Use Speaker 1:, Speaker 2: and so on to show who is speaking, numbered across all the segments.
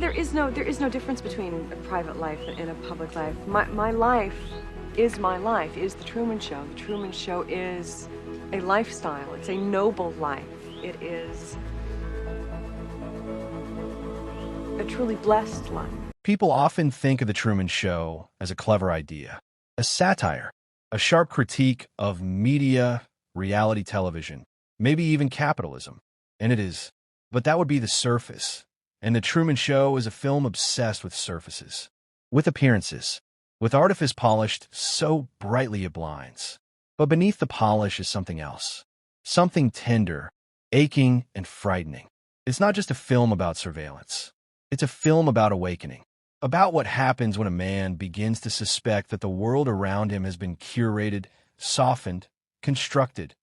Speaker 1: there is no difference between a private life and a public life. My life is my life, is the Truman Show. The Truman Show is a lifestyle. It's a noble life. It is a truly blessed life.
Speaker 2: People often think of The Truman Show as a clever idea, a satire, a sharp critique of media, reality television, maybe even capitalism. And it is. But that would be the surface. And The Truman Show is a film obsessed with surfaces, with appearances, with artifice polished so brightly it blinds. But beneath the polish is something else, something tender, aching, and frightening. It's not just a film about surveillance. It's a film about awakening, about what happens when a man begins to suspect that the world around him has been curated, softened, constructed,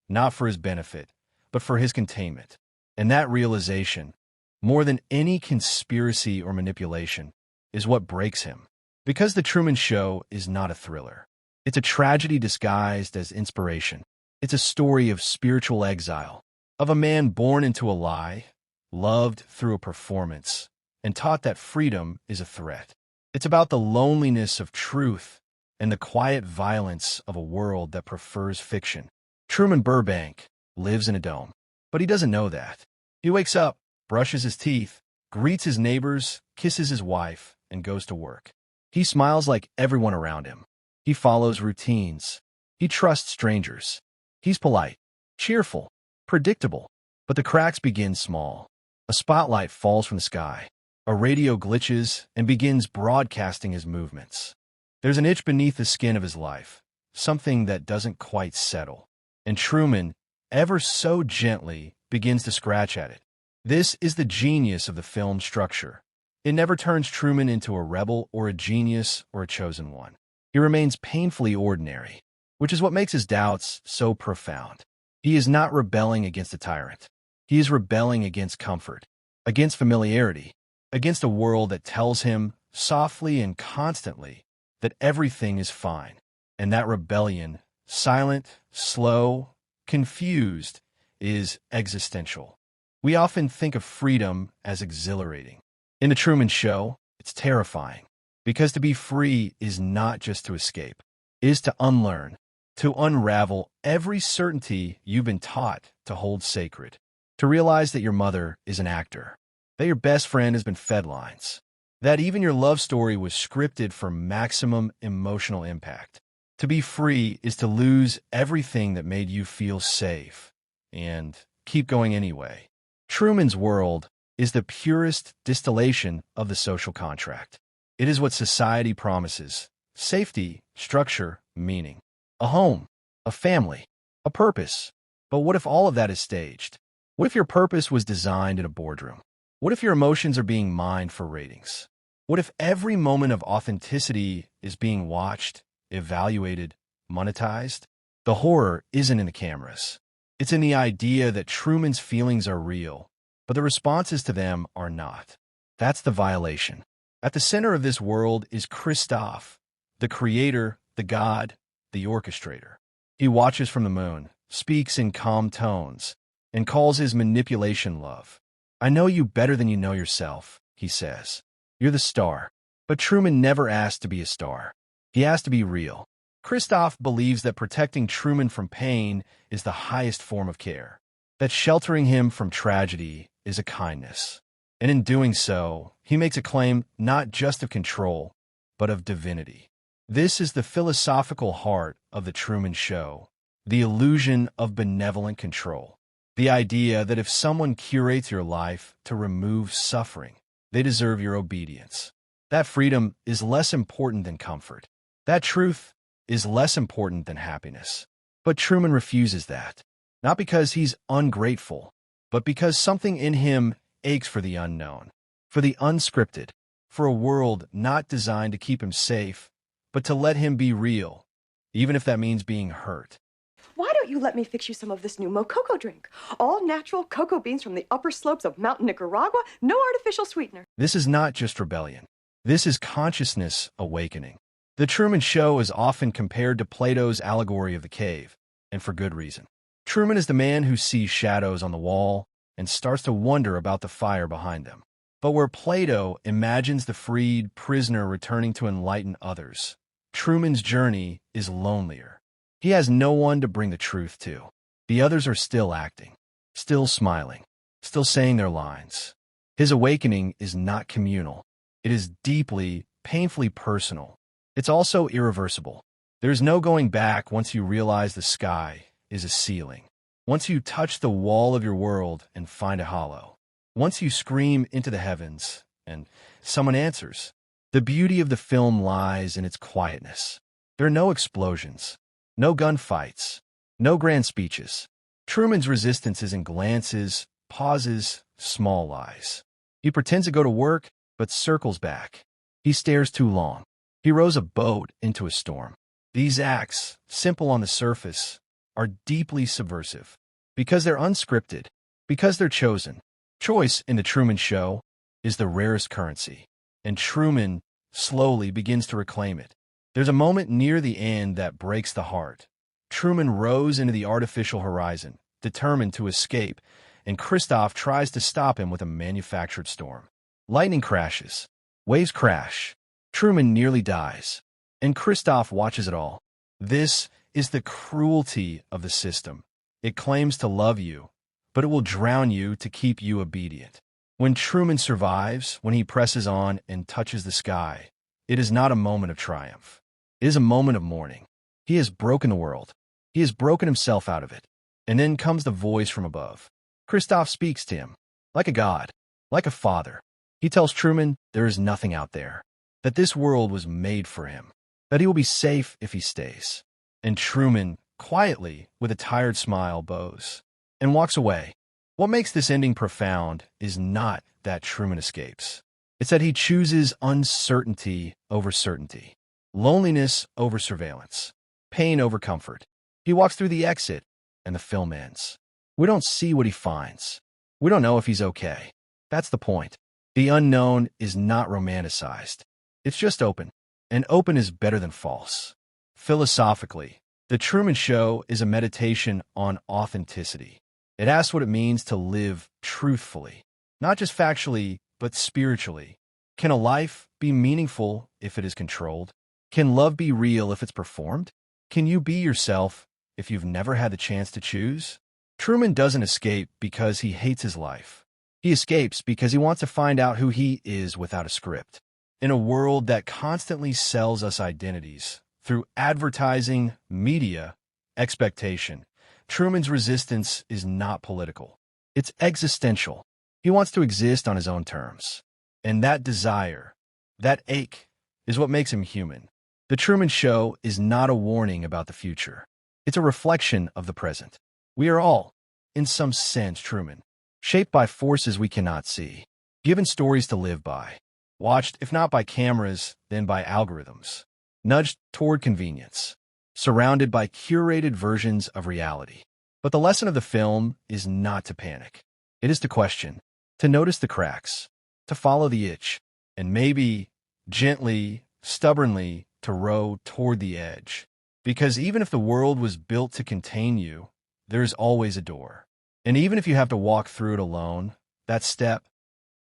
Speaker 2: not for his benefit, but for his containment. And that realization, more than any conspiracy or manipulation, is what breaks him. Because The Truman Show is not a thriller. It's a tragedy disguised as inspiration. It's a story of spiritual exile, of a man born into a lie, loved through a performance, and taught that freedom is a threat. It's about the loneliness of truth and the quiet violence of a world that prefers fiction. Truman Burbank lives in a dome, but he doesn't know that. He wakes up, brushes his teeth, greets his neighbors, kisses his wife, and goes to work. He smiles like everyone around him. He follows routines. He trusts strangers. He's polite, cheerful, predictable. But the cracks begin small. A spotlight falls from the sky. A radio glitches and begins broadcasting his movements. There's an itch beneath the skin of his life, something that doesn't quite settle. And Truman, ever so gently, begins to scratch at it. This is the genius of the film's structure. It never turns Truman into a rebel or a genius or a chosen one. He remains painfully ordinary, which is what makes his doubts so profound. He is not rebelling against a tyrant. He is rebelling against comfort, against familiarity, against a world that tells him, softly and constantly, that everything is fine. And that rebellion, silent, slow, confused, is existential. We often think of freedom as exhilarating. In The Truman Show, it's terrifying, because to be free is not just to escape. It is to unlearn, to unravel every certainty you've been taught to hold sacred, to realize that your mother is an actor, that your best friend has been fed lines, that even your love story was scripted for maximum emotional impact. To be free is to lose everything that made you feel safe and keep going anyway. Truman's world is the purest distillation of the social contract. It is what society promises: safety, structure, meaning. A home, a family, a purpose. But what if all of that is staged? What if your purpose was designed in a boardroom? What if your emotions are being mined for ratings? What if every moment of authenticity is being watched, evaluated, monetized? The horror isn't in the cameras. It's in the idea that Truman's feelings are real, but the responses to them are not. That's the violation. At the center of this world is Christoph, the creator, the god, the orchestrator. He watches from the moon, speaks in calm tones, and calls his manipulation love. "I know you better than you know yourself," he says. "You're the star." But Truman never asked to be a star. He asked to be real. Christoph believes that protecting Truman from pain is the highest form of care, that sheltering him from tragedy is a kindness. And in doing so, he makes a claim not just of control, but of divinity. This is the philosophical heart of The Truman Show, the illusion of benevolent control. The idea that if someone curates your life to remove suffering, they deserve your obedience. That freedom is less important than comfort. That truth is less important than happiness. But Truman refuses that, not because he's ungrateful, but because something in him aches for the unknown, for the unscripted, for a world not designed to keep him safe, but to let him be real, even if that means being hurt.
Speaker 1: Why don't you let me fix you some of this new Mococo drink? All natural cocoa beans from the upper slopes of Mountain Nicaragua, no artificial sweetener.
Speaker 2: This is not just rebellion. This is consciousness awakening. The Truman Show is often compared to Plato's allegory of the cave, and for good reason. Truman is the man who sees shadows on the wall and starts to wonder about the fire behind them. But where Plato imagines the freed prisoner returning to enlighten others, Truman's journey is lonelier. He has no one to bring the truth to. The others are still acting, still smiling, still saying their lines. His awakening is not communal. It is deeply, painfully personal. It's also irreversible. There's no going back once you realize the sky is a ceiling. Once you touch the wall of your world and find a hollow. Once you scream into the heavens and someone answers. The beauty of the film lies in its quietness. There are no explosions, no gunfights, no grand speeches. Truman's resistance is in glances, pauses, small lies. He pretends to go to work, but circles back. He stares too long. He rows a boat into a storm. These acts, simple on the surface, are deeply subversive. Because they're unscripted, because they're chosen. Choice in The Truman Show is the rarest currency, and Truman slowly begins to reclaim it. There's a moment near the end that breaks the heart. Truman rows into the artificial horizon, determined to escape, and Christoph tries to stop him with a manufactured storm. Lightning crashes. Waves crash. Truman nearly dies. And Christoph watches it all. This is the cruelty of the system. It claims to love you, but it will drown you to keep you obedient. When Truman survives, when he presses on and touches the sky, it is not a moment of triumph. It is a moment of mourning. He has broken the world. He has broken himself out of it. And then comes the voice from above. Christoph speaks to him, like a god, like a father. He tells Truman there is nothing out there, that this world was made for him, that he will be safe if he stays. And Truman, quietly, with a tired smile, bows and walks away. What makes this ending profound is not that Truman escapes. It's that he chooses uncertainty over certainty, loneliness over surveillance, pain over comfort. He walks through the exit, and the film ends. We don't see what he finds. We don't know if he's okay. That's the point. The unknown is not romanticized. It's just open. And open is better than false. Philosophically, The Truman Show is a meditation on authenticity. It asks what it means to live truthfully, not just factually, but spiritually. Can a life be meaningful if it is controlled? Can love be real if it's performed? Can you be yourself if you've never had the chance to choose? Truman doesn't escape because he hates his life. He escapes because he wants to find out who he is without a script. In a world that constantly sells us identities through advertising, media, expectation, Truman's resistance is not political. It's existential. He wants to exist on his own terms. And that desire, that ache, is what makes him human. The Truman Show is not a warning about the future. It's a reflection of the present. We are all, in some sense, Truman, shaped by forces we cannot see, given stories to live by, watched, if not by cameras, then by algorithms, nudged toward convenience, surrounded by curated versions of reality. But the lesson of the film is not to panic. It is to question, to notice the cracks, to follow the itch, and maybe, gently, stubbornly, to row toward the edge. Because even if the world was built to contain you, there is always a door. And even if you have to walk through it alone, that step,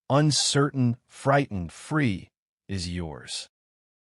Speaker 2: uncertain, frightened, free, is yours.